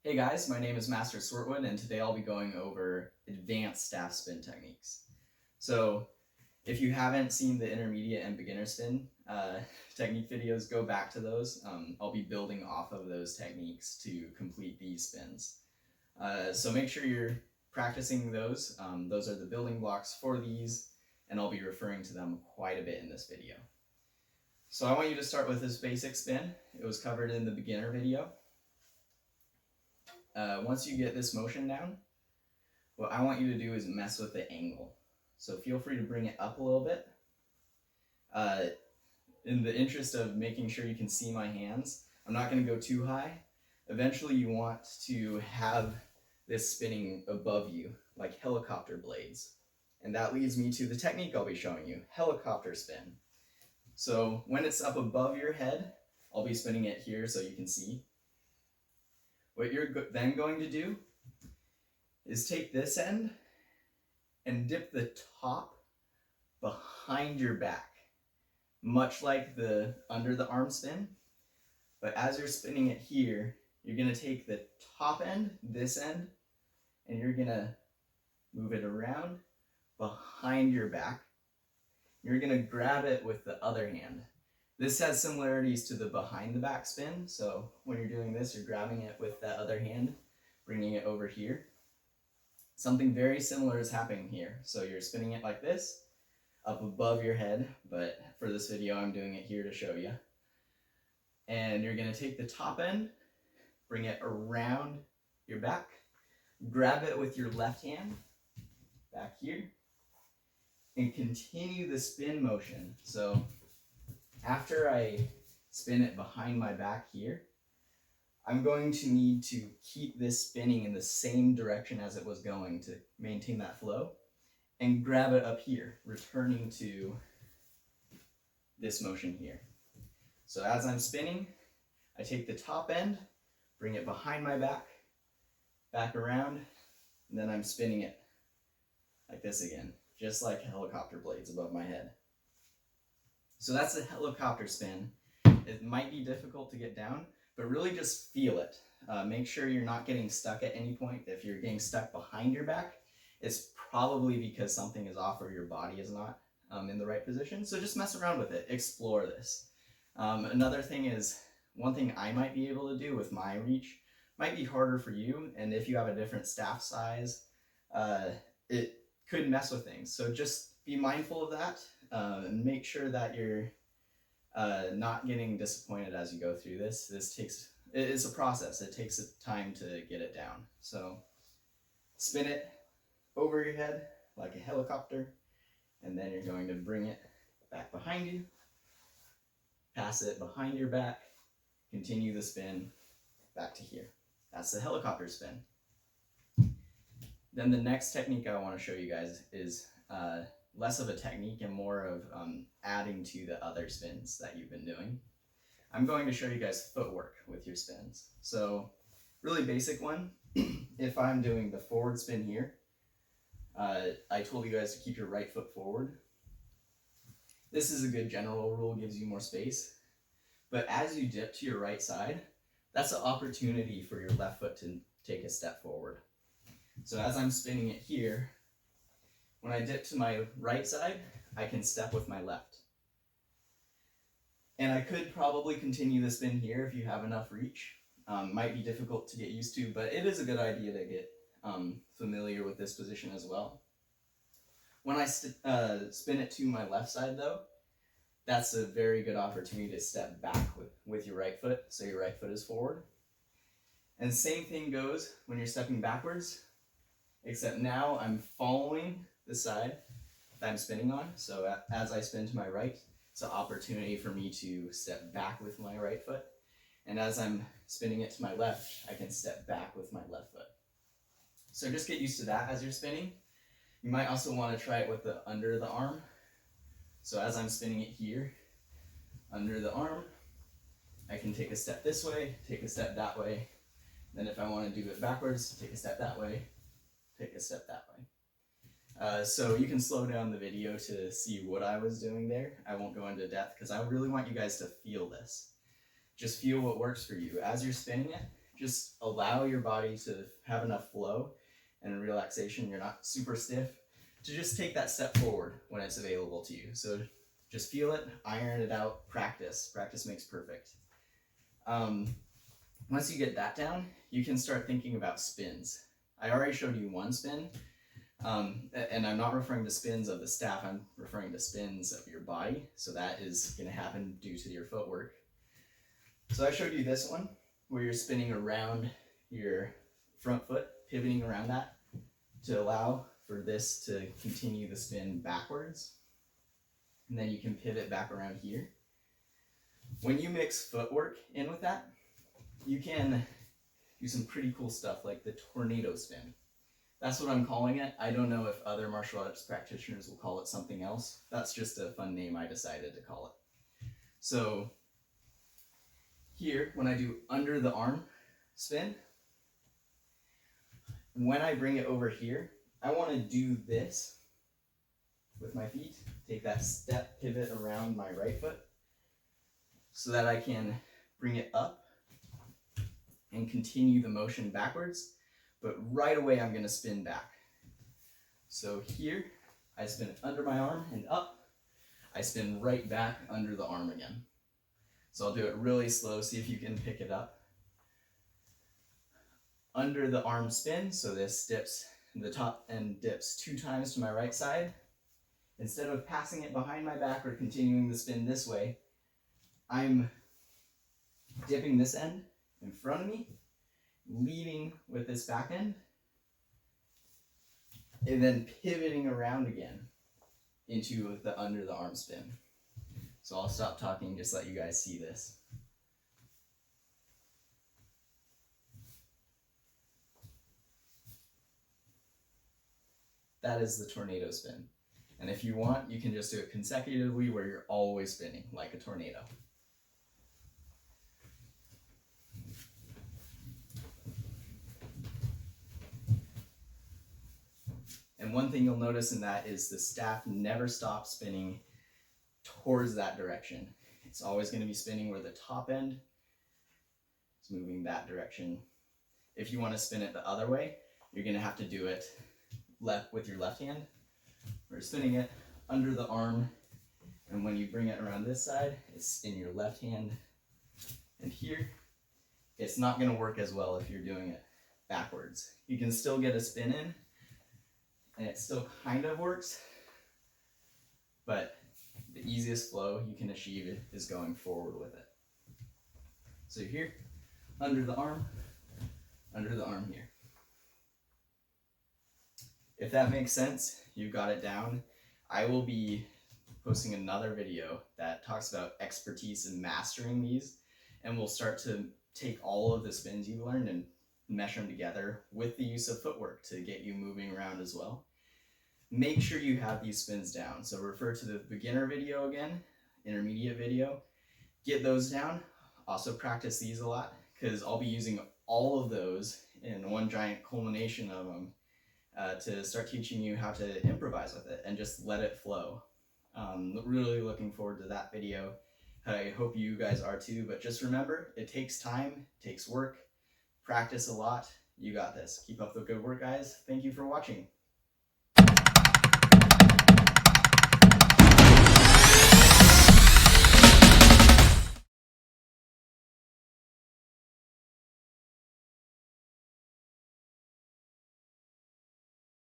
Hey guys, my name is Master Swartwood, and today I'll be going over advanced staff spin techniques. So if you haven't seen the intermediate and beginner spin technique videos, go back to those. I'll be building off of those techniques to complete these spins. So make sure you're practicing those. Those are the building blocks for these, and I'll be referring to them quite a bit in this video. So I want you to start with this basic spin. It was covered in the beginner video. Once you get this motion down, what I want you to do is mess with the angle. So feel free to bring it up a little bit. In the interest of making sure you can see my hands, I'm not going to go too high. Eventually you want to have this spinning above you, like helicopter blades. And that leads me to the technique I'll be showing you, helicopter spin. So when it's up above your head, I'll be spinning it here so you can see. What you're then going to do is take this end and dip the top behind your back, much like the under the arm spin. But as you're spinning it here, you're going to take the top end, this end, and you're going to move it around behind your back. You're going to grab it with the other hand. This has similarities to the behind the back spin, so when you're doing this, you're grabbing it with that other hand, bringing it over here. Something very similar is happening here. So you're spinning it like this, up above your head, but for this video, I'm doing it here to show you. And you're gonna take the top end, bring it around your back, grab it with your left hand, back here, and continue the spin motion. So after I spin it behind my back here, I'm going to need to keep this spinning in the same direction as it was going to maintain that flow, and grab it up here, returning to this motion here. So as I'm spinning, I take the top end, bring it behind my back, back around, and then I'm spinning it like this again, just like helicopter blades above my head. So that's the helicopter spin. It might be difficult to get down, but really just feel it. Make sure you're not getting stuck at any point. If you're getting stuck behind your back, it's probably because something is off or your body is not in the right position. So just mess around with it, explore this. Another thing is, one thing I might be able to do with my reach might be harder for you, and if you have a different staff size, it could mess with things. So just be mindful of that, and make sure that you're not getting disappointed as you go through this. It's a process. It takes time to get it down. So spin it over your head like a helicopter, and then you're going to bring it back behind you, pass it behind your back, continue the spin back to here. That's the helicopter spin. Then the next technique I want to show you guys is less of a technique and more of adding to the other spins that you've been doing. I'm going to show you guys footwork with your spins. So really basic one. If I'm doing the forward spin here, I told you guys to keep your right foot forward. This is a good general rule, gives you more space. But as you dip to your right side, that's an opportunity for your left foot to take a step forward. So as I'm spinning it here, when I dip to my right side, I can step with my left. And I could probably continue the spin here if you have enough reach. Might be difficult to get used to, but it is a good idea to get familiar with this position as well. When I spin it to my left side though, that's a very good opportunity to step back with your right foot, so your right foot is forward. And same thing goes when you're stepping backwards, except now I'm following the side that I'm spinning on. So as I spin to my right, it's an opportunity for me to step back with my right foot. And as I'm spinning it to my left, I can step back with my left foot. So just get used to that as you're spinning. You might also want to try it with the under the arm. So as I'm spinning it here, under the arm, I can take a step this way, take a step that way. Then if I want to do it backwards, take a step that way, take a step that way. So you can slow down the video to see what I was doing there. I won't go into depth because I really want you guys to feel this. Just feel what works for you. As you're spinning it, Just allow your body to have enough flow and relaxation. You're not super stiff, to just take that step forward when it's available to you. So just feel it, iron it out, practice. Practice makes perfect. Once you get that down, you can start thinking about spins. I already showed you one spin, and I'm not referring to spins of the staff, I'm referring to spins of your body. So that is going to happen due to your footwork. So I showed you this one, where you're spinning around your front foot, pivoting around that to allow for this to continue the spin backwards. And then you can pivot back around here. When you mix footwork in with that, you can do some pretty cool stuff like the tornado spin. That's what I'm calling it. I don't know if other martial arts practitioners will call it something else. That's just a fun name I decided to call it. So here, when I do under the arm spin, when I bring it over here, I want to do this with my feet. Take that step pivot around my right foot so that I can bring it up and continue the motion backwards, but right away I'm going to spin back. So here, I spin under my arm and up. I spin right back under the arm again. So I'll do it really slow, see if you can pick it up. Under the arm spin, so this dips, the top end dips 2 times to my right side. Instead of passing it behind my back or continuing the spin this way, I'm dipping this end in front of me, leading with this back end, and then pivoting around again into the under the arm spin. So I'll stop talking, just let you guys see this. That is the tornado spin. And if you want, you can just do it consecutively where you're always spinning like a tornado. And one thing you'll notice in that is the staff never stops spinning towards that direction. It's always going to be spinning where the top end is moving that direction. If you want to spin it the other way, you're going to have to do it left with your left hand. We're spinning it under the arm, and when you bring it around this side, it's in your left hand. And here, it's not going to work as well if you're doing it backwards. You can still get a spin in, and it still kind of works, but the easiest flow you can achieve is going forward with it. So here, under the arm here. If that makes sense, you've got it down. I will be posting another video that talks about expertise in mastering these, and we'll start to take all of the spins you've learned and mesh them together with the use of footwork to get you moving around as well. Make sure you have these spins down. So refer to the beginner video again, intermediate video, get those down. Also practice these a lot, because I'll be using all of those in one giant culmination of them to start teaching you how to improvise with it and just let it flow. Really looking forward to that video. I hope you guys are too, but just remember, it takes time, it takes work, practice a lot. You got this. Keep up the good work, guys. Thank you for watching.